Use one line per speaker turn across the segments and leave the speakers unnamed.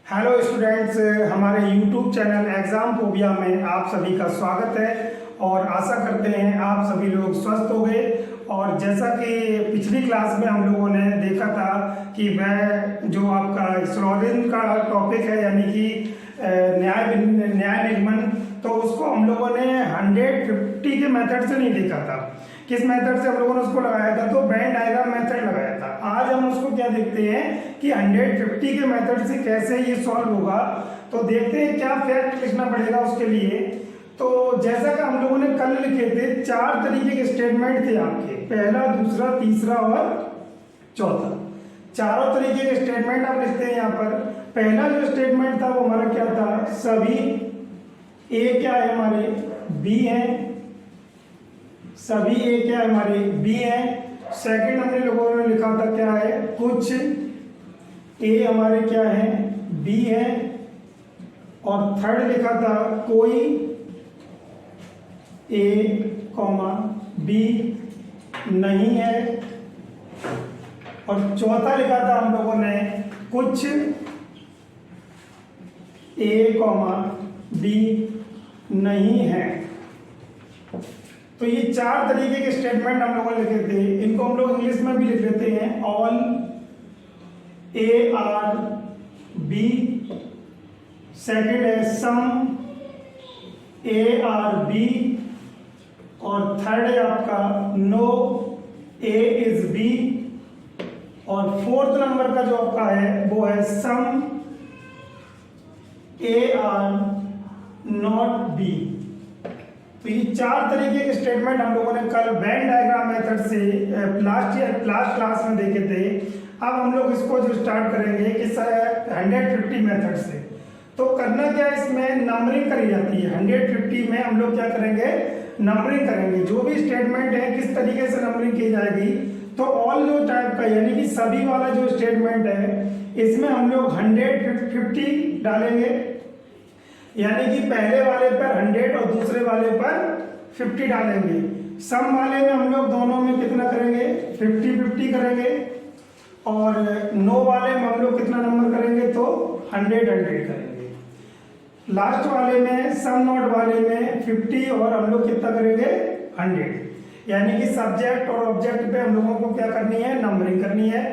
Hello students, हमारे YouTube channel exam phobia में आप सभी का स्वागत है और आशा करते हैं आप सभी लोग स्वस्थ हो गए। और जैसा कि पिछली क्लास में हम लोगों ने देखा था कि वह जो आपका स्लोगन का टॉपिक है यानी कि न्याय निगमन, तो उसको हम लोगों ने 150 के मेथड से नहीं देखा था। किस मेथड से हम लोगों ने उसको लगाया था? तो वेन डायग्राम मेथड लगाया था। आज हम उसको क्या देखते हैं कि 150 के मेथड से कैसे ये सॉल्व होगा। तो देखते हैं क्या फैक्ट लिखना पड़ेगा उसके लिए। तो जैसा कि हम लोगों ने कल लिखे थे, 4 तरीके के स्टेटमेंट थे आपके, पहला, दूसरा, तीसरा और चौथा। चारों तरीके के स्टेटमेंट आप लिखते हैं यहाँ पर। पहला जो स्टेटमेंट था वो हमारा क्या था? सभी ए क्या है हमारे? बी है। सभी ए क्या है हमारे? बी है। सेकंड हमने लोगों ने लिखा था क्या है? कुछ ए हमारे क्या है? बी है। और थर्ड लिखा था कोई ए कॉमा बी नहीं है। और चौथा लिखा था हम लोगों ने कुछ ए कॉमा बी नहीं है। तो ये 4 तरीके के स्टेटमेंट हम लोगों ने लिखे थे। इनको हम लोग इंग्लिश में भी लिख लेते हैं, all A are B. Second है सम ए आर बी। और थर्ड है आपका नो ए इज बी। और फोर्थ नंबर का जो आपका है वो है some A are not B. तो ये 4 तरीके के स्टेटमेंट हम लोगों ने कल वेन डायग्राम मेथड से लास्ट क्लास में देखे थे। अब हम लोग इसको जो स्टार्ट करेंगे इस 150 मेथड से। तो करना क्या, इसमें नंबरिंग करी जाती है। 150 में हम लोग क्या करेंगे? नंबरिंग करेंगे। जो भी स्टेटमेंट है किस तरीके से नंबरिंग की जाएगी? तो ऑल जो टाइप का यानी कि सभी वाला जो स्टेटमेंट है इसमें हम लोग 150 डालेंगे। यानी कि पहले वाले पर 100 और दूसरे वाले पर 50 डालेंगे। सम वाले में हम लोग दोनों में कितना करेंगे? 50-50 करेंगे। और नो वाले में हम लोग कितना नंबर करेंगे? तो 100 करेंगे। लास्ट वाले में सम नॉट वाले में 50 और हम लोग कितना करेंगे? 100। यानी कि सब्जेक्ट और ऑब्जेक्ट पे हम लोगों को क्या करनी है? नंबरिंग करनी है।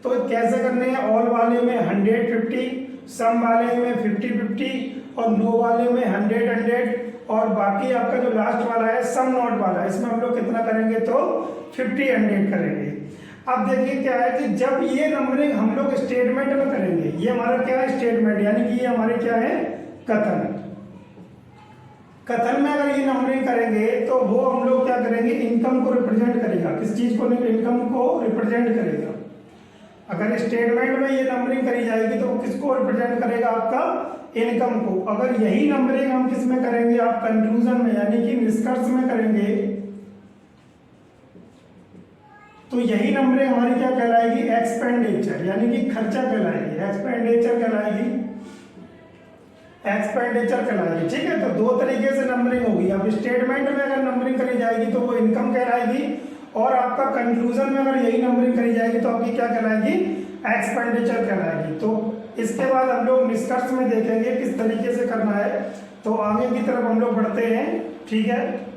तो कैसे करनी है? ऑल वाले में 150, सम वाले में 50-50 और नो वाले में 100 और बाकी आपका जो लास्ट वाला है सम नॉट वाला, इसमें हम लोग कितना करेंगे? तो 50-100 करेंगे। अब देखिए क्या है कि जब ये नंबरिंग हम लोग स्टेटमेंट में करेंगे, ये हमारा क्या है? स्टेटमेंट, यानी कि ये हमारे क्या है? कथन। कथन में अगर ये नंबरिंग करेंगे तो वो हम लोग क्या करेंगे? इनकम को रिप्रेजेंट करेगा। किस चीज को? इनकम को रिप्रेजेंट करेगा। अगर स्टेटमेंट में ये नंबरिंग करी जाएगी तो किसको रिप्रेजेंट करेगा? आपका इनकम को। अगर यही नंबरिंग हम किस में करेंगे? आप कंक्लूजन में यानी कि निष्कर्ष में करेंगे तो यही नंबरिंग हमारी क्या कहलाएगी? एक्सपेंडिचर, यानी कि खर्चा कहलाएगी। एक्सपेंडिचर कहलाएगी। एक्सपेंडिचर कहलाएगी। ठीक है, तो 2 तरीके से नंबरिंग होगी। अब स्टेटमेंट में अगर नंबरिंग करी जाएगी तो वो इनकम कहलाएगी और आपका कंक्लूजन में अगर यही नंबरिंग करी जाएगी तो आपकी क्या कहलाएगी? एक्सपेंडिचर कहलाएगी। तो इसके बाद हम लोग निष्कर्ष में देखेंगे किस तरीके से करना है। तो आगे की तरफ हम लोग बढ़ते हैं। ठीक है,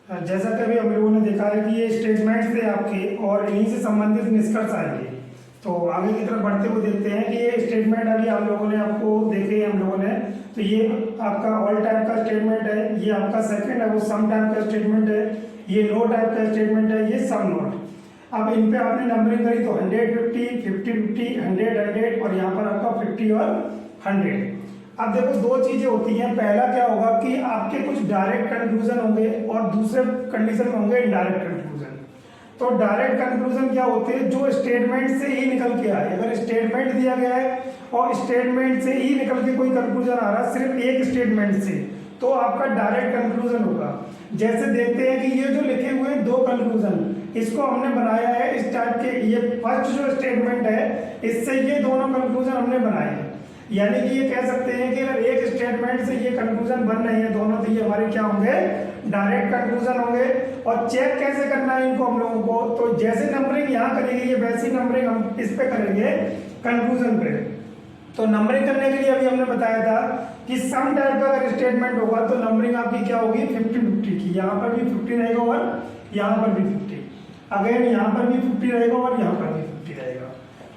जैसा कि अभी हम लोगों ने देखा है कि ये स्टेटमेंट थे आपके और इन्हीं से संबंधित निष्कर्ष आएंगे। तो आगे की तरफ बढ़ते हुए देखते हैं कि ये स्टेटमेंट अभी आप लोगों ने आपको देखे हम लोगों ने। तो ये आपका ऑल टाइप का स्टेटमेंट है, ये आपका सेकंड है वो सम टाइप का स्टेटमेंट है, ये नो टाइप का स्टेटमेंट है, ये सम नॉट। अब इन पे आपने नंबरिंग करी तो 150, 50-50, 100 और यहाँ पर आपका 50 और 100। अब देखो 2 चीजें होती हैं। पहला क्या होगा कि आपके कुछ डायरेक्ट कंक्लूजन होंगे और दूसरे कंडीशन में होंगे इनडायरेक्ट कंक्लूजन। तो डायरेक्ट कंक्लूजन क्या होते हैं? जो स्टेटमेंट से ही निकल के आए। अगर स्टेटमेंट दिया गया है और स्टेटमेंट से ही निकल के कोई कंक्लूजन आ रहा है सिर्फ एक स्टेटमेंट से, तो आपका डायरेक्ट कंक्लूजन होगा। जैसे देखते हैं कि ये जो लिखे हुए 2 कंक्लूजन, इसको हमने बनाया है इस टाइप के। ये फर्स्ट जो स्टेटमेंट है इससे ये दोनों कंक्लूजन हमने बनाए हैं। यानी कि ये कह सकते हैं कि अगर एक स्टेटमेंट से ये कंक्लूजन बन रहे हैं दोनों, तो ये हमारे क्या होंगे? डायरेक्ट कंक्लूजन होंगे। और चेक कैसे करना है इनको हम लोगों को? तो जैसे नंबरिंग यहाँ करेंगे ये वैसी नंबरिंग हम इस पे करेंगे कंक्लूजन पे। तो नंबरिंग करने के लिए अभी हमने बताया था कि सम टाइप का अगर स्टेटमेंट होगा तो नंबरिंग आपकी क्या होगी 50-50 की। यहाँ पर भी 50 रहेगा और यहाँ पर भी 50, अगेन यहाँ पर भी 50 रहेगा और यहाँ पर भी 50 रहेगा।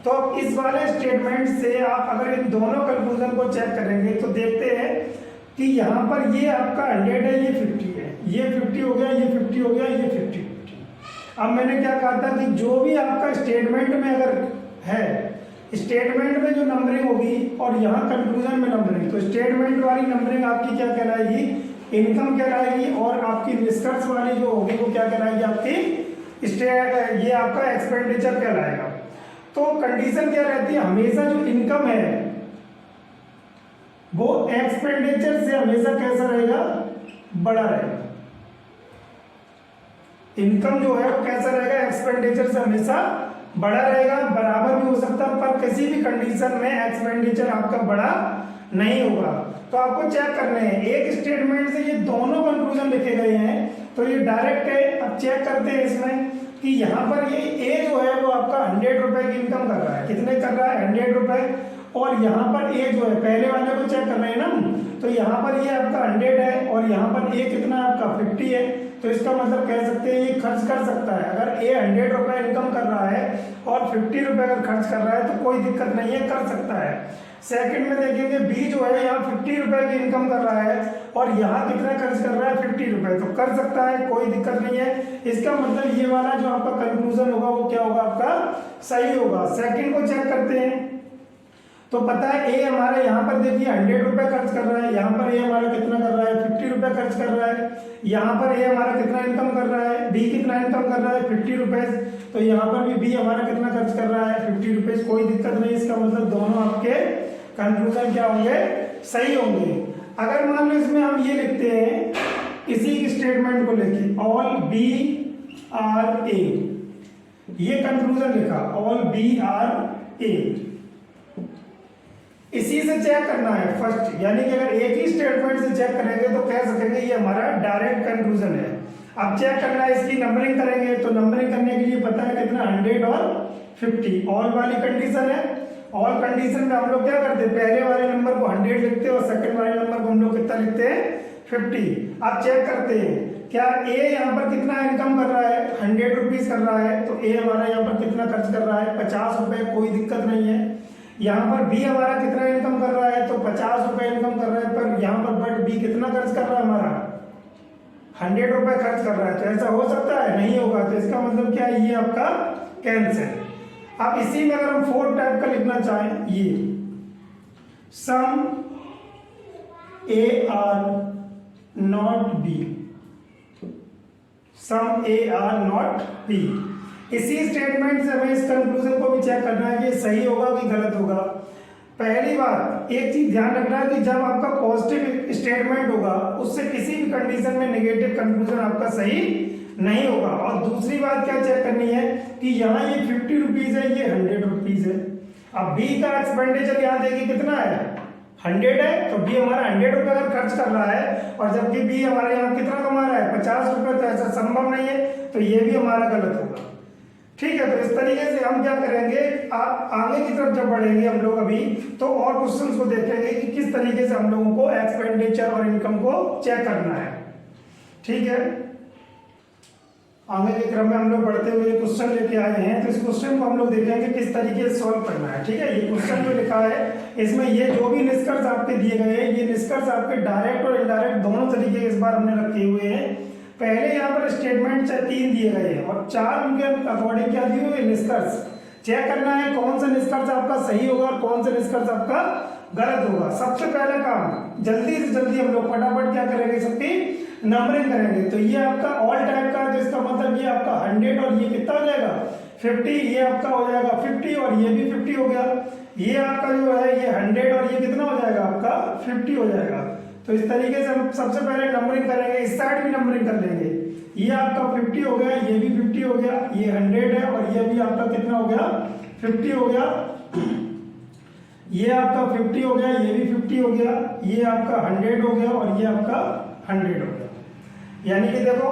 तो अब इस वाले स्टेटमेंट से आप अगर इन दोनों कंक्लूजन को चेक करेंगे तो देखते हैं कि यहाँ पर ये आपका 100 है, ये 50 है, ये 50 हो गया, ये 50 हो गया, ये 50-50। अब मैंने क्या कहा था कि जो भी आपका स्टेटमेंट में अगर है, स्टेटमेंट में जो नंबरिंग होगी और यहाँ कंक्लूजन में नंबरिंग, तो स्टेटमेंट वाली नंबरिंग आपकी क्या कहलाएगी, इनकम कहलाएगी, और आपकी निष्कर्ष वाली जो होगी वो क्या कहलाएगी, आपकी ये आपका एक्सपेंडिचर कहलाएगा। तो कंडीशन क्या रहती है, हमेशा जो इनकम है वो एक्सपेंडिचर से हमेशा कैसा रहेगा, बड़ा रहेगा। इनकम जो है वो कैसा रहेगा, एक्सपेंडिचर से हमेशा बड़ा रहेगा, बराबर भी हो सकता है, पर किसी भी कंडीशन में एक्सपेंडिचर आपका बड़ा नहीं होगा। तो आपको चेक करने हैं, एक स्टेटमेंट से ये दोनों कंक्लूजन लिखे गए हैं तो ये डायरेक्ट है। अब चेक करते हैं इसमें कि यहाँ पर ये ए जो है वो आपका 100 रुपए की इनकम कर रहा है, कितने कर रहा है, 100 रुपए, और यहाँ पर ए जो है पहले वाले को चेक कर रहे हैं ना, तो यहाँ पर ये आपका 100 है और यहाँ पर ए कितना आपका 50 है। तो इसका मतलब कह सकते हैं ये खर्च कर सकता है। अगर ए 100 रुपए इनकम कर रहा है और 50 रुपए अगर खर्च कर रहा है तो कोई दिक्कत नहीं है, कर सकता है। सेकंड में देखेंगे बी जो है यहाँ 50 रुपए की इनकम कर रहा है और यहाँ कितना खर्च कर रहा है, 50 रुपए, तो कर सकता है, कोई दिक्कत नहीं है। इसका मतलब ये वाला जो आपका कंक्लूजन होगा वो क्या होगा, आपका सही होगा। सेकंड को चेक करते हैं तो पता है ए हमारा यहाँ पर देखिए 100 रुपए खर्च कर रहा है, यहाँ पर ए हमारा कितना कर रहा है, 50 रुपए खर्च कर रहा है, यहाँ पर ए हमारा कितना इनकम कर रहा है, बी कितना इनकम कर रहा है, 50 रुपए, तो यहाँ पर भी बी हमारा कितना खर्च कर रहा है, 50 रुपए, कोई दिक्कत नहीं। इसका मतलब दोनों आपके कंक्लूजन क्या होंगे, सही होंगे। अगर मान लो इसमें हम ये लिखते हैं इसी स्टेटमेंट को लेके ऑल बी आर ए, ये कंक्लूजन लिखा ऑल बी आर ए, इसी से चेक करना है फर्स्ट, यानी कि अगर एक ही स्टेटमेंट से चेक करेंगे तो कह सकेंगे ये हमारा डायरेक्ट कंक्लूजन है। अब चेक करना है इसकी नंबरिंग करेंगे, तो नंबरिंग करने के लिए पता है कितना 100 और 50, ऑल वाली कंडीशन है। ऑल कंडीशन में हम लोग क्या करते हैं, पहले वाले नंबर को 100 लिखते हैं और सेकंड वाले नंबर को हम लोग कितना लिखते हैं, 50। अब चेक करते हैं क्या ए यहाँ पर कितना इनकम कर रहा है, 100 रुपीज कर रहा है, तो ए हमारा यहाँ पर कितना खर्च कर रहा है, 50 रुपए, कोई दिक्कत नहीं है। यहाँ पर बी हमारा कितना इनकम कर रहा है, तो 50 रुपए इनकम कर रहा है, पर यहाँ पर बट बी कितना खर्च कर रहा है, हमारा 100 रुपए खर्च कर रहा है। तो ऐसा हो सकता है, नहीं होगा। तो इसका मतलब क्या है, ये आपका कैंसिल। अब इसी में अगर हम 4 टाइप का लिखना चाहें, ये some A are not B, some A are not B, इसी स्टेटमेंट से हमें इस कंक्लूजन को भी चेक करना है कि सही होगा कि गलत होगा। पहली बात एक चीज ध्यान रखना है कि जब आपका पॉजिटिव स्टेटमेंट होगा उससे किसी भी कंडीशन में नेगेटिव कंक्लूजन आपका सही नहीं होगा। और दूसरी बात क्या चेक करनी है कि यहाँ ये 50 रुपीज है, ये 100 रुपीज है। अब बी का एक्सपेंडिचर यहाँ देखिए कितना है, 100 है, तो बी हमारा 100 रुपए अगर खर्च कर रहा है और जबकि बी हमारे यहाँ कितना कमा रहा है, 50 रुपए, तो ऐसा संभव नहीं है, तो ये भी हमारा गलत होगा। ठीक है, तो इस तरीके से हम क्या करेंगे, आगे की तरफ जब बढ़ेंगे हम लोग अभी, तो और क्वेश्चंस को देखेंगे कि किस तरीके से हम लोगों को एक्सपेंडिचर और इनकम को चेक करना है। ठीक है, आगे के क्रम में हम लोग बढ़ते हुए क्वेश्चन लेके आए हैं, तो इस क्वेश्चन को हम लोग देखेंगे किस तरीके से सॉल्व करना है। ठीक है, ये क्वेश्चन जो लिखा है इसमें ये जो भी निष्कर्ष आपके दिए गए हैं, ये निष्कर्ष आपके डायरेक्ट और इनडायरेक्ट दोनों तरीके इस बार हमने रखे हुए हैं। पहले यहाँ पर स्टेटमेंट 3 दिए गए हैं और 4 उनके अकॉर्डिंग क्या दिए हुए निष्कर्ष। चेक करना है कौन सा निष्कर्ष आपका सही होगा और कौन सा निष्कर्ष आपका गलत होगा। सबसे पहला काम जल्दी से जल्दी हम लोग फटाफट क्या करेंगे, सबकी नंबरिंग करेंगे। तो ये आपका ऑल टाइप का है, तो इसका मतलब ये आपका 100 और ये कितना हो जाएगा 50, ये आपका हो जाएगा 50 और ये भी 50 हो गया। ये आपका जो है ये 100 और ये कितना हो जाएगा आपका 50 हो जाएगा। तो इस तरीके से हम सबसे पहले नंबरिंग करेंगे, इस साइड भी नंबरिंग कर लेंगे। ये आपका 50 हो गया, ये भी 50 हो गया, ये 100 है और ये भी आपका कितना हो गया 50 हो गया। ये आपका 50 हो गया, ये भी 50 हो गया, ये आपका 100 हो गया और ये आपका 100 हो गया। यानी कि देखो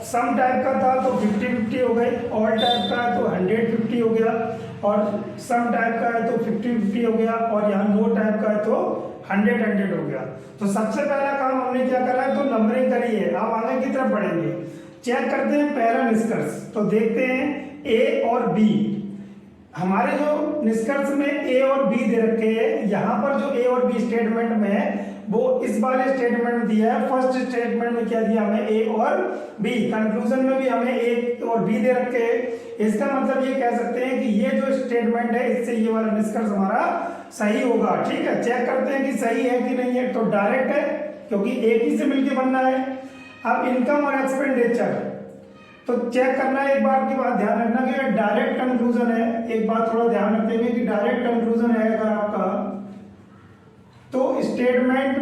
सम टाइप का था तो 50-50 हो गई, ऑल टाइप का है तो 100-50 हो गया और सम टाइप का है तो 50-50 हो गया और यहाँ नो टाइप का है तो 100 हो गया। तो सबसे पहला काम हमने क्या करा है, तो नंबरिंग करी है। अब आगे की तरफ बढ़ेंगे, चेक करते हैं पहला निष्कर्ष। तो देखते हैं ए और बी, हमारे जो निष्कर्ष में ए और बी दे रखे हैं, यहाँ पर जो ए और बी स्टेटमेंट में है वो इस वाले स्टेटमेंट में दिया है। फर्स्ट स्टेटमेंट में क्या दिया हमें, ए और बी। कंक्लूजन में भी हमें ए और बी दे रखे हैं। इसका मतलब ये कह सकते हैं कि ये जो स्टेटमेंट है इससे ये वाला निष्कर्ष हमारा सही होगा। ठीक है, चेक करते हैं कि सही है कि नहीं है। तो डायरेक्ट है क्योंकि एक ही से मिलकर बनना है। अब इनकम और एक्सपेंडिचर तो चेक करना है। एक बात की बात ध्यान रखना कि अगर डायरेक्ट कंक्लूजन है, एक बात थोड़ा ध्यान रखेंगे कि डायरेक्ट कंक्लूजन है अगर आपका, तो स्टेटमेंट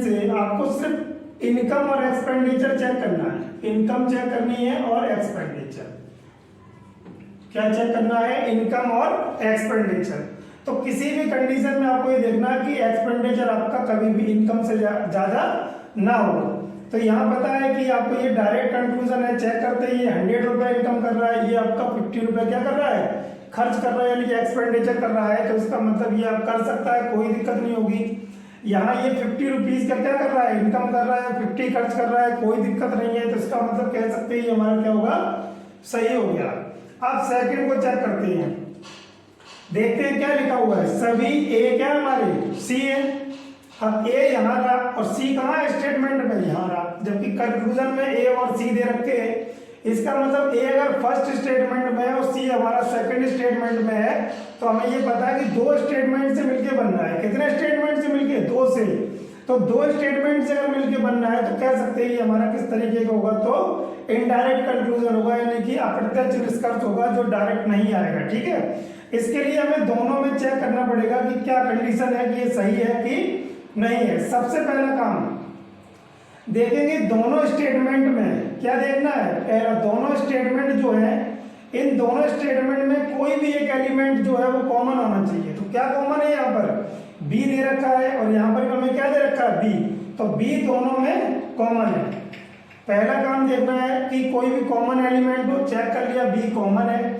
से आपको सिर्फ इनकम और एक्सपेंडिचर चेक करना है। इनकम चेक करनी है और एक्सपेंडिचर क्या चेक करना है, इनकम और एक्सपेंडिचर। तो किसी भी कंडीशन में आपको ये देखना है कि एक्सपेंडिचर आपका कभी भी इनकम से ज्यादा ना हो। तो यहाँ पता है कि आपको ये डायरेक्ट कंक्लूजन है, चेक करते हैं ये 100 रुपए इनकम कर रहा है, ये आपका 50 रुपए क्या कर रहा है, खर्च कर रहा है, यानी कि एक्सपेंडिचर कर रहा है। तो इसका मतलब ये आप कर सकता है, कोई दिक्कत नहीं होगी। यहाँ ये 50 रुपीज का क्या कर रहा है, इनकम कर रहा है, 50 खर्च कर रहा है, कोई दिक्कत नहीं है। तो इसका मतलब कह सकते हैं ये हमारा क्या होगा, सही हो गया। अब सेकंड को चेक करते हैं, देखते हैं क्या लिखा हुआ है। सभी ए क्या हमारे सी है। अब ए यहाँ रहा और सी कहाँ है, स्टेटमेंट में यहाँ रहा, जबकि कंक्लूजन में ए और सी दे रखे हैं। इसका मतलब ए अगर फर्स्ट स्टेटमेंट में है और सी हमारा सेकंड स्टेटमेंट में है, तो हमें ये पता है कि दो स्टेटमेंट से मिलके बनना है। कितने स्टेटमेंट से मिलके, दो से। तो दो स्टेटमेंट से अगर मिलके बनना है तो कह सकते हैं ये हमारा किस तरीके का होगा, तो इनडायरेक्ट कंक्लूजन होगा, यानी कि अप्रत्यक्ष निष्कर्ष होगा जो डायरेक्ट नहीं आएगा। ठीक है, इसके लिए हमें दोनों में चेक करना पड़ेगा कि क्या कंडीशन है कि ये सही है कि नहीं है। सबसे पहला काम देखेंगे दोनों स्टेटमेंट में क्या देखना है, पहला दोनों स्टेटमेंट जो है, इन दोनों स्टेटमेंट में कोई भी एक एलिमेंट जो है वो कॉमन होना चाहिए। तो क्या कॉमन है, यहाँ पर बी दे रखा है और यहाँ पर हमें क्या दे रखा है, बी। तो बी दोनों में कॉमन है। पहला काम देखना है कि कोई भी कॉमन एलिमेंट हो, चेक कर लिया बी कॉमन है।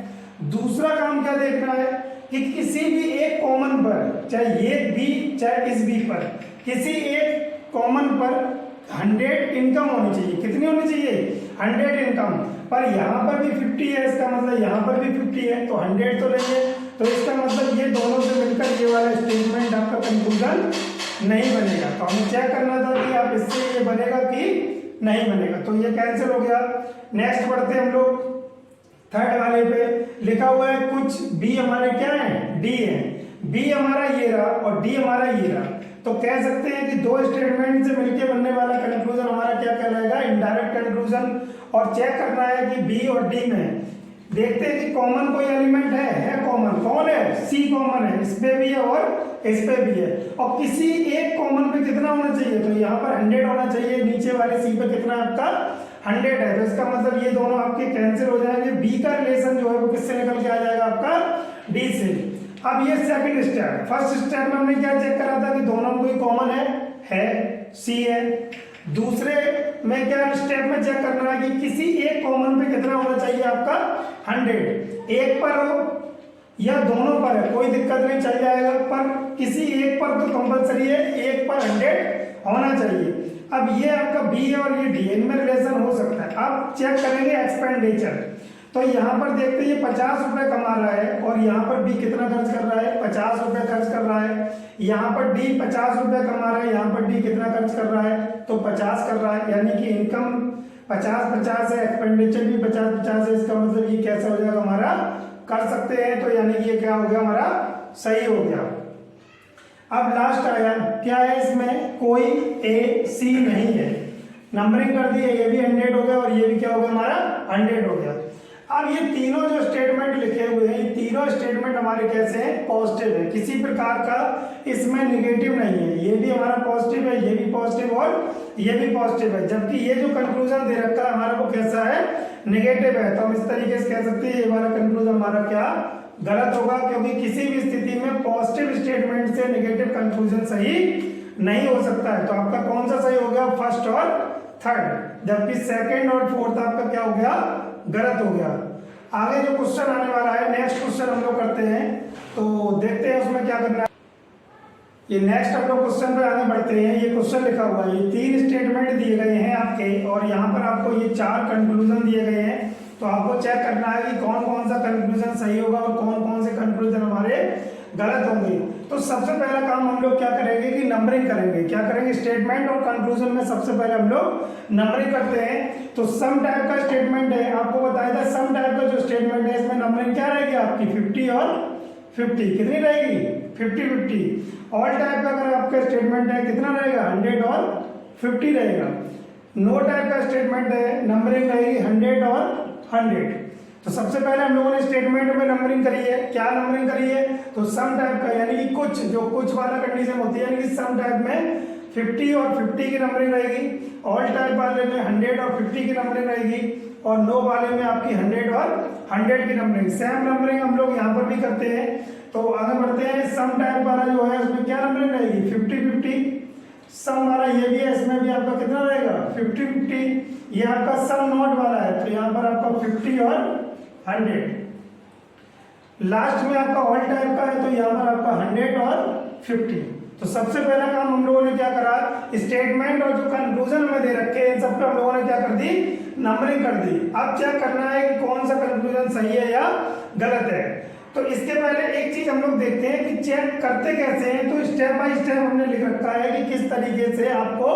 दूसरा काम क्या देखना है कि किसी भी एक कॉमन पर, चाहे ये बी चाहे इस बी पर, किसी एक कॉमन पर 100 इनकम होनी चाहिए। कितनी होनी चाहिए, 100 इनकम। पर यहाँ पर भी 50 है, इसका मतलब यहाँ पर भी 50 है, तो 100 तो लेंगे। तो इसका मतलब ये दोनों से मिलकर ये वाला स्टेटमेंट आपका कंक्लूजन नहीं बनेगा। तो हमें चेक करना था कि आप इससे ये बनेगा कि नहीं बनेगा। तो ये कैंसिल हो गया। नेक्स्ट बढ़ते हैं हम लोग थर्ड वाले पे। लिखा हुआ है कुछ बी हमारे क्या है, डी है। बी हमारा ये रहा और डी हमारा ये रहा। तो कह सकते हैं कि दो स्टेटमेंट से मिलकर बनने वाला कंक्लूजन हमारा क्या कहलाएगा, इनडायरेक्ट कंक्लूजन। और चेक करना है कि बी और डी में देखते हैं कि कॉमन कोई एलिमेंट है कॉमन, कौन है, सी कॉमन है, इस पे भी है और इस पे भी है। और किसी एक कॉमन पे कितना होना चाहिए, तो यहाँ पर 100 होना चाहिए, नीचे वाले सी पे कितना आपका 100 है। तो इसका मतलब ये दोनों आपके कैंसिल हो जाएंगे। बी का रिलेशन जो है वो किससे निकल के आ जाएगा, आपका डी से। अब ये सेकंड स्टेप। फर्स्ट स्टेप में हमने क्या चेक करा था कि दोनों में कोई कॉमन है सी है। दूसरे में क्या स्टेप में चेक करना है कि किसी एक कॉमन पे कितना होना चाहिए आपका 100। एक पर हो या दोनों पर है कोई दिक्कत नहीं, चल जाएगा, पर किसी एक पर तो कंपलसरी है, एक पर 100 होना चाहिए। अब ये आपका बी है और ये डी है, इनमें रिलेशन हो सकता है। अब चेक करेंगे एक्सपेंडिचर। तो यहाँ पर देखते हैं ये 50 रुपए कमा रहा है और यहाँ पर बी कितना खर्च कर रहा है, 50 रुपए खर्च कर रहा है। यहाँ पर डी 50 रुपए कमा रहा है, यहाँ पर डी कितना खर्च कर रहा है, तो 50 कर रहा है। यानी कि इनकम 50-50 है, एक्सपेंडिचर भी 50-50 है। इसका मतलब ये कैसा हो जाएगा हमारा, कर सकते हैं। तो यानी कि ये क्या हो गया हमारा, सही हो गया। अब लास्ट आया, क्या है इसमें, कोई ए सी नहीं है। नंबरिंग कर दी है, ये भी 100 हो गया और ये भी क्या हो गया हमारा 100 हो गया। अब ये तीनों जो स्टेटमेंट लिखे हुए हैं, ये तीनों स्टेटमेंट हमारे कैसे हैं, पॉजिटिव है। किसी प्रकार का इसमें निगेटिव नहीं है। ये भी हमारा पॉजिटिव है, ये भी पॉजिटिव और ये भी पॉजिटिव है। जबकि ये जो कंक्लूजन दे रखा है हमारा वो कैसा है, निगेटिव है। तो हम इस तरीके से कह सकते हैं ये वाला कंक्लूजन हमारा क्या गलत होगा, क्योंकि किसी भी स्थिति में पॉजिटिव स्टेटमेंट से निगेटिव कंक्लूजन सही नहीं हो सकता है। तो आपका कौन सा सही हो गया, फर्स्ट और थर्ड, जबकि सेकंड और फोर्थ आपका क्या हो गया, गलत हो गया। आगे जो क्वेश्चन आने वाला है, नेक्स्ट क्वेश्चन हम लोग करते हैं, तो देखते हैं उसमें क्या करना है। ये नेक्स्ट हम लोग क्वेश्चन पे आगे बढ़ते हैं। ये क्वेश्चन लिखा हुआ है, ये 3 स्टेटमेंट दिए गए हैं आपके, और यहाँ पर आपको ये 4 कंक्लूजन दिए गए हैं। तो आपको चेक करना है कि कौन कौन सा कंक्लूजन सही होगा और कौन कौन से कंक्लूजन हमारे गलत होंगे। तो सबसे पहला काम हम लोग क्या करेंगे कि नंबरिंग करेंगे। क्या करेंगे, स्टेटमेंट और कंक्लूजन में सबसे पहले हम लोग नंबरिंग करते हैं। तो सम टाइप का स्टेटमेंट है, आपको बताया था सम टाइप का जो स्टेटमेंट है इसमें नंबरिंग क्या रहेगी आपकी 50 और 50। कितनी रहेगी 50-50। ऑल टाइप का अगर आपका स्टेटमेंट है कितना रहेगा 100 और 50 रहेगा। नो टाइप का स्टेटमेंट है, नंबरिंग रहेगी 100 और 100। तो सबसे पहले हम लोगों ने स्टेटमेंट में नंबरिंग करी है। क्या नंबरिंग करी है, तो सम टाइप का यानी कि कुछ जो कुछ वाला कंडीशन होती है, यानी कि सम टाइप में 50 और 50 की नंबरिंग रहेगी। ऑल टाइप वाले में 100 और 50 की नंबरिंग रहेगी, और नो वाले में आपकी 100 और 100 की नंबरिंग। सेम नंबरिंग हम लोग यहाँ पर भी करते हैं। तो आगे बढ़ते हैं। सम टाइप वाला जो है उसमें क्या नंबरिंग रहेगी 50-50। सम वाला ये भी है, इसमें भी आपका कितना रहेगा 50-50। ये आपका सम नॉट वाला है, तो यहाँ पर आपका 50 और 100। लास्ट में आपका ऑल टाइप का है, तो यहाँ पर आपका 100 और 50। तो सबसे पहला काम हम लोगों ने क्या करा, स्टेटमेंट और जो कंक्लूजन हमें दे रखे हैं सब पे हम लोगों ने क्या कर दी, नंबरिंग कर दी। अब चेक करना है कि कौन सा कंक्लूजन सही है या गलत है। तो इसके पहले एक चीज हम लोग देखते हैं कि चेक करते कैसे हैं। तो स्टेप बाय स्टेप हमने लिख रखा है कि किस तरीके से आपको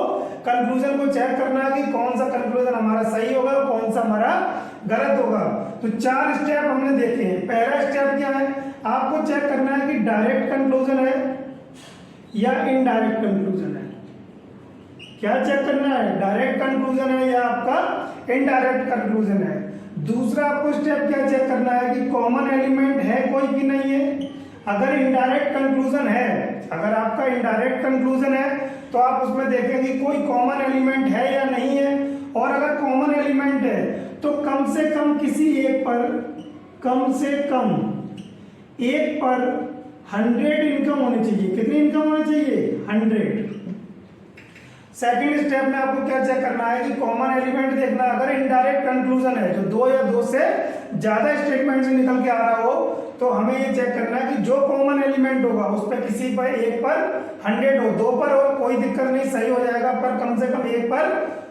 कंक्लूजन को चेक करना है कि कौन सा कंक्लूजन हमारा सही होगा और कौन सा हमारा गलत होगा। तो 4 स्टेप हमने देखे हैं। पहला स्टेप क्या है, आपको चेक करना है कि डायरेक्ट कंक्लूजन है या इनडायरेक्ट कंक्लूजन है। क्या चेक करना है, डायरेक्ट कंक्लूजन है या आपका इनडायरेक्ट कंक्लूजन है। दूसरा आपको स्टेप क्या चेक करना है कि कॉमन एलिमेंट है कोई कि नहीं है। अगर इनडायरेक्ट कंक्लूजन है, अगर आपका इनडायरेक्ट कंक्लूजन है तो आप उसमें देखेंगे कोई कॉमन एलिमेंट है या नहीं है। और अगर कॉमन एलिमेंट है तो कम से कम किसी एक पर, कम से कम एक पर 100 इनकम होनी चाहिए। कितनी इनकम होनी चाहिए 100। सेकंड स्टेप में आपको क्या चेक करना है कि कॉमन एलिमेंट देखना। अगर इनडायरेक्ट कंक्लूजन है जो 2 या 2 से ज्यादा स्टेटमेंट से निकल के आ रहा हो, तो हमें ये चेक करना है कि जो कॉमन एलिमेंट होगा उस पर किसी पर एक पर 100 हो, 2 पर हो कोई दिक्कत नहीं, सही हो जाएगा, पर कम से कम एक पर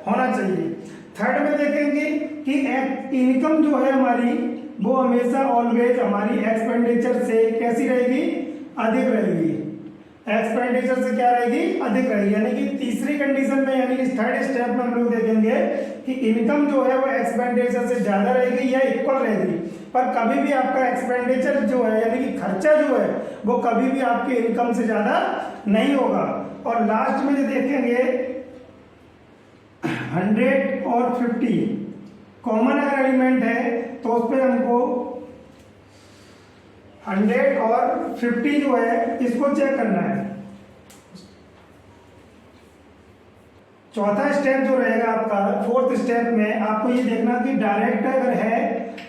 होना चाहिए। थर्ड में देखेंगे कि इनकम जो है हमारी वो हमेशा ऑलवेज हमारी एक्सपेंडिचर से कैसी रहेगी, अधिक रहेगी। एक्सपेंडिचर से क्या रहेगी, अधिक रहेगी। यानी कि तीसरी कंडीशन में, यानी कि थर्ड स्टेप में हम लोग देखेंगे कि इनकम जो है वो एक्सपेंडिचर से ज्यादा रहेगी या इक्वल रहेगी। पर कभी भी आपका एक्सपेंडिचर जो है यानी कि खर्चा जो है वो कभी भी आपकी इनकम से ज्यादा नहीं होगा। और लास्ट में जो देखेंगे 100 और 50 कॉमन अगर एलिमेंट है तो उस पर हमको 100 और 50 जो है इसको चेक करना है। चौथा स्टेप जो रहेगा आपका, फोर्थ स्टेप में आपको ये देखना कि डायरेक्ट अगर है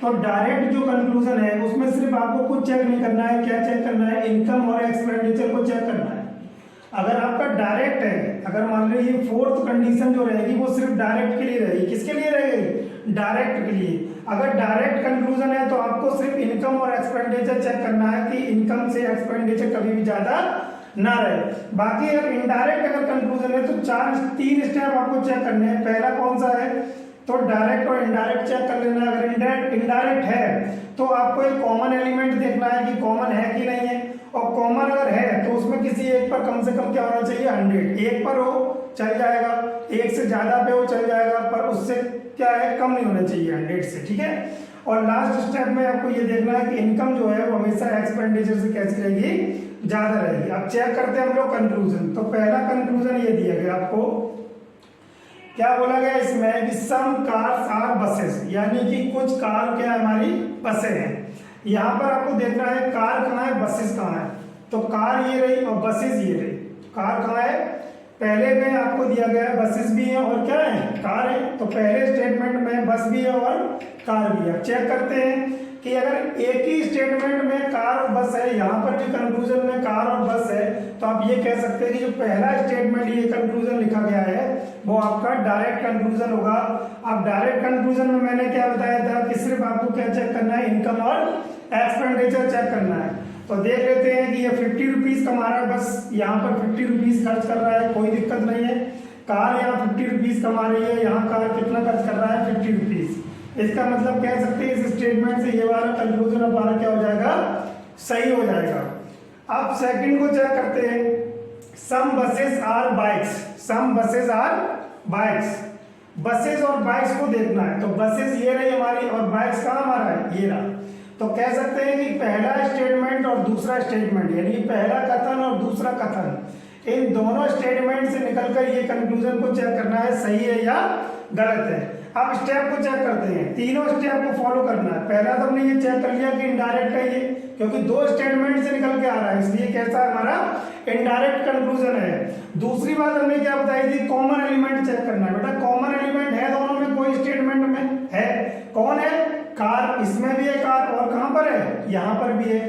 तो डायरेक्ट जो कंक्लूजन है उसमें सिर्फ आपको कुछ चेक नहीं करना है। क्या चेक करना है, इनकम और एक्सपेंडिचर को चेक करना है। अगर आपका डायरेक्ट है, अगर मान लो ये फोर्थ कंडीशन जो रहेगी वो सिर्फ डायरेक्ट के लिए रहेगी। किसके लिए रहेगी, डायरेक्ट के लिए। अगर डायरेक्ट कंक्लूजन है तो आपको सिर्फ इनकम और एक्सपेंडिचर चेक करना है कि इनकम से एक्सपेंडिचर कभी भी ज्यादा ना रहे। बाकी अगर इनडायरेक्ट अगर कंक्लूजन है तो 3 स्टेप आपको चेक करने हैं। पहला कौन सा है, तो डायरेक्ट और इनडायरेक्ट चेक कर लेना। अगर इनडायरेक्ट है तो आपको एक कॉमन एलिमेंट देखना है कि कॉमन है कि नहीं है। और कॉमन अगर है तो उसमें किसी एक पर कम से कम क्या होना चाहिए 100। एक पर हो चल जाएगा, एक से ज्यादा पे हो चल जाएगा, पर उससे क्या है कम नहीं होना चाहिए 100 से, ठीक है। और लास्ट स्टेप में आपको ये देखना है कि इनकम जो है वो हमेशा एक्सपेंडिचर से कैसी रहेगी, ज्यादा रहेगी। अब चेक करते हैं हम लोग कंक्लूजन। तो पहला कंक्लूजन ये दिया गया आपको, क्या बोला गया इसमें कि सम कार्स आर बसेस, यानी कि कुछ कार क्या हमारी बसें हैं। यहाँ पर आपको देखना है कार कहाँ है, बसेस कहाँ है। तो कार ये रही और बसेस ये रही। कार कहाँ है, पहले में आपको दिया गया है बसेस भी है और क्या है, कार है। तो पहले स्टेटमेंट में बस भी है और कार भी है। चेक करते हैं कि अगर एक ही स्टेटमेंट में कार और बस है, यहाँ पर भी कंक्लूजन में कार और बस है, तो आप ये कह सकते हैं कि जो पहला स्टेटमेंट ये कंक्लूजन लिखा गया है वो आपका डायरेक्ट कंक्लूजन होगा। अब डायरेक्ट कंक्लूजन में मैंने क्या बताया था कि सिर्फ आपको क्या चेक करना है, इनकम और एक्सपेंडिचर चेक करना है। तो देख लेते हैं कि ये 50 रुपीज कमा रहा है, बस यहाँ पर 50 रुपीज खर्च कर रहा है, कोई दिक्कत नहीं है। कार यहाँ 50 रुपीज कमा रही है, यहाँ कार कितना खर्च कर रहा है, 50 रुपीज। इसका मतलब कह सकते हैं इस स्टेटमेंट से ये वाला कंक्लूजन हमारा क्या हो जाएगा, सही हो जाएगा। अब सेकंड को चेक करते हैं, some buses are bikes, some buses are bikes. Buses और बाइक्स को देखना है, तो बसेस ये रही हमारी और बाइक्स कहाँ हमारा है, ये रहा। तो कह सकते हैं कि पहला स्टेटमेंट और दूसरा स्टेटमेंट, यानी पहला कथन और दूसरा कथन, इन दोनों स्टेटमेंट से निकलकर ये कंक्लूजन को चेक करना है सही है या गलत है। अब स्टेप को चेक करते हैं, तीनों स्टेप को फॉलो करना है। पहला तो हमने ये चेक कर लिया कि इनडायरेक्ट है ये, क्योंकि दो स्टेटमेंट से निकल के आ रहा है, इसलिए कैसा हमारा इनडायरेक्ट कंक्लूजन है। दूसरी बात हमने क्या बताई थी, कॉमन एलिमेंट चेक करना है। बेटा कॉमन एलिमेंट है दोनों में, कोई स्टेटमेंट में है, कौन है, कार, इसमें भी है कार और कहां पर है, यहां पर भी है।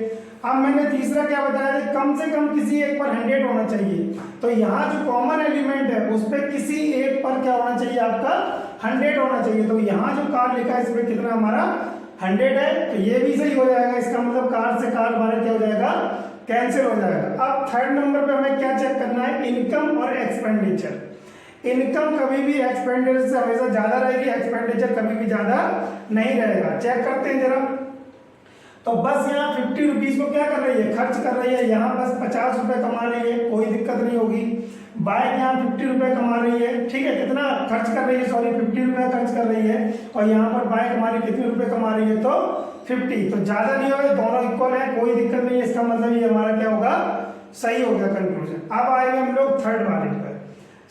अब मैंने तीसरा क्या बताया था, कम से कम किसी एक पर 100 होना चाहिए। तो यहाँ जो कॉमन एलिमेंट है उस पर किसी एक पर क्या होना चाहिए, आपका 100 होना चाहिए। तो यहाँ जो कार लिखा है इसमें कितना हमारा 100 है, तो ये भी सही हो जाएगा। इसका मतलब कार से कार हमारा क्या हो जाएगा, कैंसिल हो जाएगा। अब थर्ड नंबर पे हमें क्या चेक करना है, इनकम और एक्सपेंडिचर। इनकम कभी भी एक्सपेंडिचर से हमेशा ज्यादा रहेगी, एक्सपेंडिचर कभी भी ज्यादा नहीं रहेगा। चेक करते हैं जरा। तो बस यहाँ 50 रुपीज को क्या कर रही है, खर्च कर रही है, यहाँ बस 50 रुपए कमा रही है, कोई दिक्कत नहीं होगी। बाइक यहाँ 50 रुपए कमा रही है, ठीक है, कितना खर्च कर रही है, सॉरी 50 रुपए खर्च कर रही है, और यहाँ पर बाइक हमारी कितने रुपए कमा रही है, तो 50। तो ज्यादा नहीं होगा, दोनों इक्वल है, कोई दिक्कत नहीं है। इसका मतलब ये हमारा क्या होगा, सही हो गया कंक्लूजन। अब आएंगे हम लोग थर्ड वाले पर,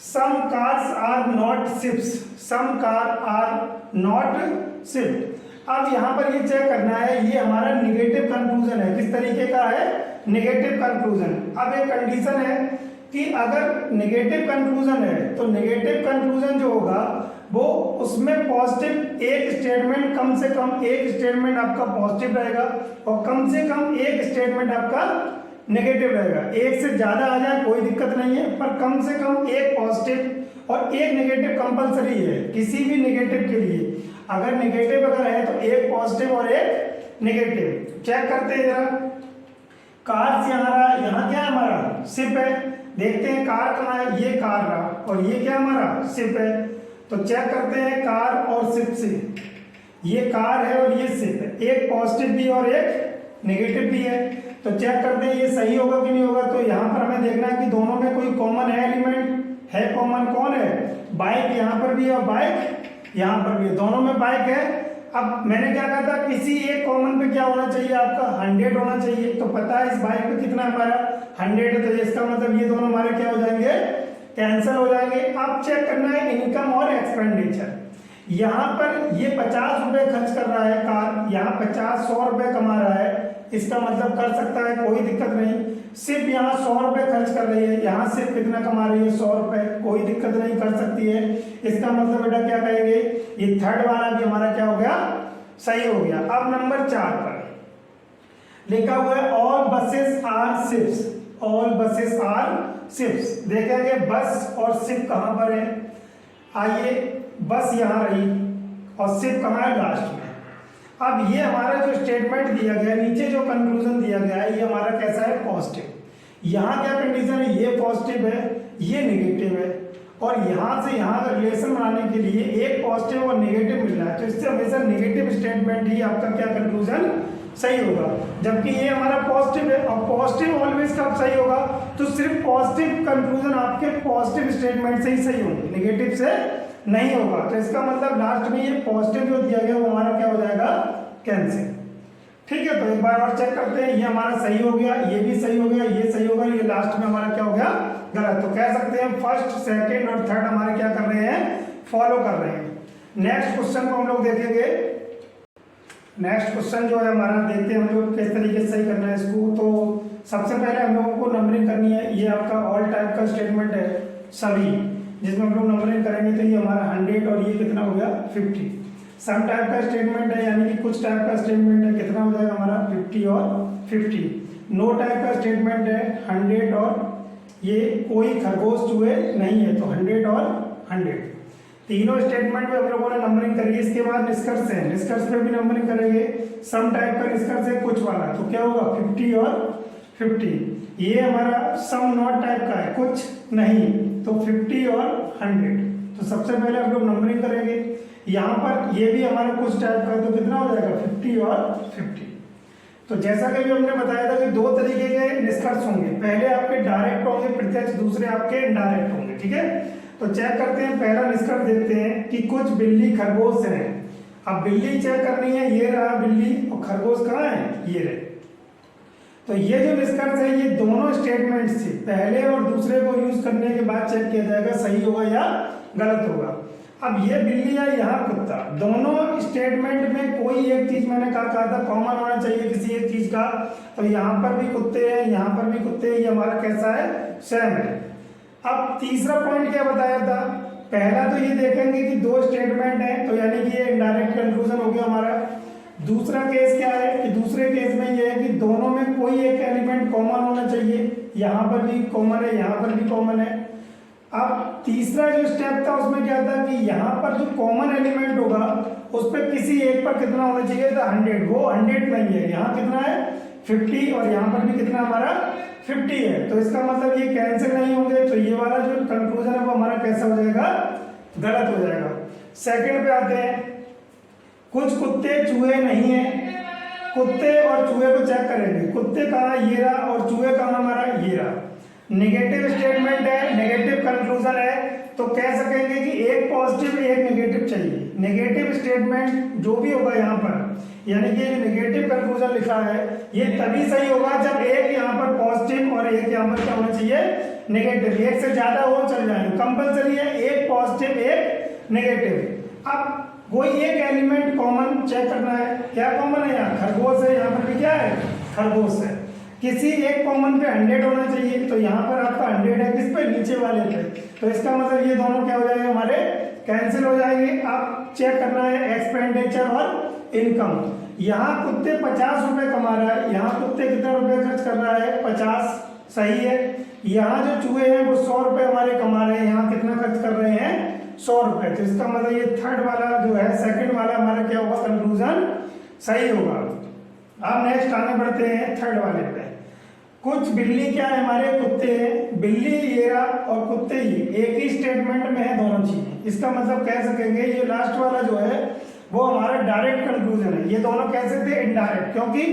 some cars are not ships, some car are not shipped. अब यहाँ पर ये चेक करना है, ये हमारा निगेटिव कंक्लूजन है। किस तरीके का है, निगेटिव कंक्लूजन। अब एक कंडीशन है कि अगर निगेटिव कंक्लूजन है तो निगेटिव कंक्लूजन जो होगा वो उसमें पॉजिटिव एक स्टेटमेंट, कम से कम एक स्टेटमेंट आपका पॉजिटिव रहेगा और कम से कम एक स्टेटमेंट आपका नेगेटिव रहेगा। एक से ज्यादा आ जाए कोई दिक्कत नहीं है, पर कम से कम एक पॉजिटिव और एक नेगेटिव कंपलसरी है किसी भी नेगेटिव के लिए। अगर नेगेटिव अगर है तो एक पॉजिटिव और एक नेगेटिव। चेक करते हैं जरा, कार से यहाँ क्या है हमारा, शिप है। देखते हैं कार कहाँ है, ये कार रहा, और ये क्या हमारा शिप है। तो चेक करते हैं कार और शिप से, ये कार है और ये शिप है, एक पॉजिटिव भी और एक नेगेटिव भी है। तो चेक करते हैं ये सही होगा कि नहीं होगा। तो यहाँ पर हमें देखना है कि दोनों में कोई कॉमन है, एलिमेंट है कॉमन, कौन है, बाइक यहाँ पर भी है और बाइक यहाँ पर भी है, दोनों में बाइक है। अब मैंने क्या कहा था, किसी एक कॉमन पे क्या होना चाहिए, आपका 100 होना चाहिए। तो पता है इस बाइक पे कितना हमारा 100 है, तो इसका मतलब ये दोनों हमारे क्या हो जाएंगे, कैंसिल हो जाएंगे। अब चेक करना है इनकम और एक्सपेंडिचर। यहाँ पर ये 50 रुपए खर्च कर रहा है कार, यहाँ 100 रुपए कमा रहा है, इसका मतलब कर सकता है, कोई दिक्कत नहीं। सिर्फ यहाँ 100 रुपए खर्च कर रही है, यहाँ सिर्फ कितना कमा रही है, 100 रुपए, कोई दिक्कत नहीं, कर सकती है। इसका मतलब बेटा क्या कहेंगे, ये थर्ड वाला भी हमारा क्या हो गया, सही हो गया। अब नंबर 4 पर लिखा हुआ है all buses are ships, all buses are ships. देखेंगे बस और शिप कहां पर है, आइए बस यहाँ रही और शिप कहाँ है, लास्ट में। अब ये हमारा जो स्टेटमेंट दिया गया है, नीचे जो कंक्लूजन दिया गया है, ये हमारा कैसा है, पॉजिटिव। यहाँ क्या कंडीशन है, ये पॉजिटिव है, ये नेगेटिव है, और यहाँ से यहाँ का रिलेशन बनाने के लिए एक पॉजिटिव और नेगेटिव मिल रहा है, तो इससे हमेशा नेगेटिव स्टेटमेंट ही आपका क्या कंक्लूजन सही होगा। जबकि ये हमारा पॉजिटिव है, और पॉजिटिव ऑलवेज कब सही होगा, तो सिर्फ पॉजिटिव कंक्लूजन आपके पॉजिटिव स्टेटमेंट से ही सही होंगे, नेगेटिव से नहीं होगा। तो इसका मतलब लास्ट में ये पॉजिटिव जो दिया गया वो हमारा क्या हो जाएगा, कैंसिल। ठीक है, तो एक बार और चेक करते हैं, ये हमारा सही हो गया, ये भी सही हो गया, ये सही होगा, ये लास्ट में हमारा क्या हो गया, गलत। तो कह सकते हैं फर्स्ट, सेकंड और थर्ड हमारे क्या कर रहे हैं, फॉलो कर रहे हैं। नेक्स्ट क्वेश्चन को हम लोग देखेंगे। नेक्स्ट क्वेश्चन जो है हमारा, देखते हैं हम लोग किस तरीके से सही करना है इसको। तो सबसे पहले हम लोगों को नंबरिंग करनी है। ये आपका ऑल टाइप का स्टेटमेंट है, सभी, जिसमें हम लोग नंबरिंग करेंगे तो ये हमारा 100 और ये कितना हो गया 50। सम टाइप का स्टेटमेंट है यानी कि कुछ टाइप का स्टेटमेंट है, कितना हो जाएगा हमारा 50 और 50। नो टाइप का स्टेटमेंट है 100 और ये कोई खरगोश चूहे नहीं है तो 100 और 100। तीनों स्टेटमेंट में हम लोगों ने नंबरिंग करी। इसके बाद निष्कर्ष है, निष्कर्ष पे भी नंबरिंग करेंगे। सम टाइप का निष्कर्ष है कुछ वाला, तो क्या होगा 50 और 50। ये हमारा सम नॉट टाइप का है, कुछ नहीं, तो 50 और 100। तो सबसे पहले हम लोग नंबरिंग करेंगे। यहाँ पर ये भी हमारा कुछ टाइप का है, तो कितना हो जाएगा 50 और 50। तो जैसा कि हमने बताया था कि दो तरीके के निष्कर्ष होंगे, पहले आपके डायरेक्ट होंगे प्रत्यक्ष, दूसरे आपके इनडायरेक्ट होंगे। ठीक है, तो चेक करते हैं, पहला निष्कर्ष देखते हैं कि कुछ बिल्ली खरगोश हैं। अब बिल्ली चेक करनी है, ये रहा बिल्ली और खरगोश कहाँ है, ये रहे। तो ये जो निष्कर्ष है ये दोनों स्टेटमेंट से पहले और दूसरे को यूज करने के बाद चेक किया जाएगा सही होगा या गलत होगा। अब ये बिल्ली या यहाँ कुत्ता, दोनों स्टेटमेंट में कोई एक चीज मैंने कहा था कॉमन होना चाहिए किसी एक चीज का, तो यहाँ पर भी कुत्ते हैं, यहाँ पर भी कुत्ते हैं, ये हमारा कैसा है, सेम है। अब तीसरा पॉइंट क्या बताया था, पहला तो ये देखेंगे कि दो स्टेटमेंट है, तो यानी कि ये इनडायरेक्ट कंक्लूजन हो गया हमारा। दूसरा केस क्या है कि दूसरे केस में ये है कि दोनों में कोई एक एलिमेंट कॉमन होना चाहिए, यहाँ पर भी कॉमन है, यहाँ पर भी कॉमन है। अब तीसरा जो स्टेप था उसमें क्या था कि यहाँ पर जो कॉमन एलिमेंट होगा उस पर किसी एक पर कितना होना चाहिए था 100, वो 100 नहीं है, यहाँ कितना है 50 और यहाँ पर भी कितना हमारा 50 है। तो इसका मतलब ये कैंसिल नहीं होंगे, तो ये वाला जो कंक्लूजन है वो हमारा कैसा हो जाएगा, गलत हो जाएगा। सेकंड पे आते हैं, कुछ कुत्ते चूहे नहीं है। कुत्ते और चूहे को चेक करेंगे, कुत्ते कहाँ, ये रहा, और चूहे कहाँ हमारा, ये रहा। नेगेटिव स्टेटमेंट है, नेगेटिव कंक्लूजन है, तो कह सकेंगे कि एक पॉजिटिव एक नेगेटिव चाहिए। नेगेटिव स्टेटमेंट जो भी होगा यहाँ पर, यानी कि नेगेटिव कंक्लूजन लिखा है ये तभी सही होगा जब एक यहाँ पर पॉजिटिव और एक यहाँ पर क्या होना चाहिए, नेगेटिव। एक से ज्यादा हो चल जाएंगे, कंपलसरी है एक पॉजिटिव एक नेगेटिव। अब कोई एक एलिमेंट कॉमन चेक करना है, क्या कॉमन है, यहाँ खरगोश है, यहाँ पर भी क्या है, खरगोश है। किसी एक कॉमन पे 100 होना चाहिए, तो यहाँ पर आपका 100 है, किस पे, नीचे वाले पे, तो इसका मतलब ये दोनों क्या हो जाएंगे हमारे, कैंसिल हो जाएंगे। अब चेक करना है एक्सपेंडिचर और इनकम। यहाँ कुत्ते 50 रुपए कमा रहा है, यहाँ कुत्ते कितने रुपए खर्च कर रहा है, 50, सही है। यहाँ जो चूहे हैं वो 100 रुपए हमारे कमा रहे हैं, यहाँ कितना खर्च कर रहे हैं, 100 रुपए। तो इसका मतलब ये थर्ड वाला जो है, सेकंड वाला हमारा क्या होगा, कंक्लूजन सही होगा। अब नेक्स्ट आगे बढ़ते हैं थर्ड वाले पे। कुछ बिल्ली क्या है, हमारे कुत्ते हैं, बिल्ली ये रहा और कुत्ते ही एक ही स्टेटमेंट में है दोनों चीजें। इसका मतलब कह सकेंगे ये लास्ट वाला जो है वो हमारा डायरेक्ट कंक्लूजन है। ये दोनों कैसे थे, इनडायरेक्ट, क्योंकि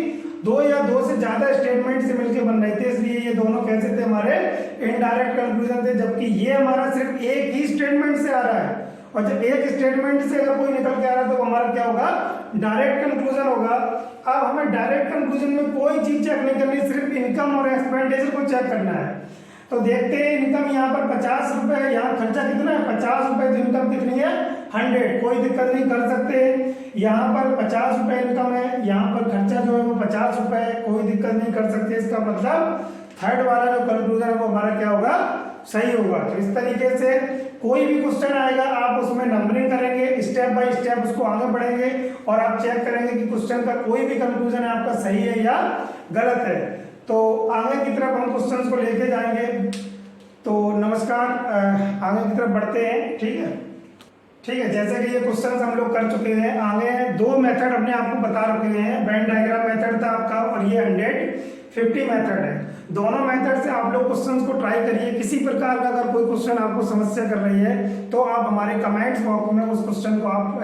दो या दो से ज्यादा स्टेटमेंट से मिलकर बन रहे थे, इसलिए ये दोनों कैसे थे, हमारे इनडायरेक्ट कंक्लूजन थे। जबकि ये हमारा सिर्फ एक ही स्टेटमेंट से आ रहा है, और जब एक स्टेटमेंट से अगर कोई निकल के आ रहा है तो हमारा क्या होगा, डायरेक्ट कंक्लूजन होगा। अब हमें डायरेक्ट कंक्लूजन में कोई चीज चेक नहीं करनी, सिर्फ इनकम और एक्सपेंडिचर को चेक करना है। तो देखते हैं, इनकम यहाँ पर 50 रुपए है, यहाँ खर्चा कितना है 50 रुपए, तो इनकम कितनी है 100, कोई दिक्कत नहीं, कर सकते हैं। यहाँ पर 50 रुपए इनकम है, यहाँ पर खर्चा जो है वो 50 रुपए है, कोई दिक्कत नहीं, कर सकते। इसका मतलब थर्ड वाला जो कंक्लूजन है वो हमारा क्या होगा, सही होगा। तो इस तरीके से कोई भी क्वेश्चन आएगा आप उसमें नंबरिंग करेंगे, स्टेप बाय स्टेप उसको आगे बढ़ेंगे और आप चेक करेंगे कि क्वेश्चन का कोई भी कंक्लूजन है आपका सही है या गलत है। तो आगे की तरफ हम क्वेश्चंस को लेके जाएंगे। तो नमस्कार, आगे की तरफ बढ़ते हैं, ठीक है। ठीक है, जैसे कि ये क्वेश्चंस हम लोग कर चुके हैं, आगे दो मेथड अपने आपको बता रखे हैं। वेन डायग्राम मेथड था आपका और ये 150 मेथड है। दोनों मेथड से आप लोग क्वेश्चंस को ट्राई करिए। किसी प्रकार का अगर कोई क्वेश्चन आपको समस्या कर रही है तो आप हमारे कमेंट्स बॉक्स में उस क्वेश्चन को आप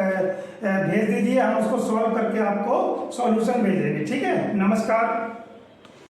भेज दीजिए, हम उसको सॉल्व करके आपको सॉल्यूशन भेजेंगे। ठीक है, नमस्कार।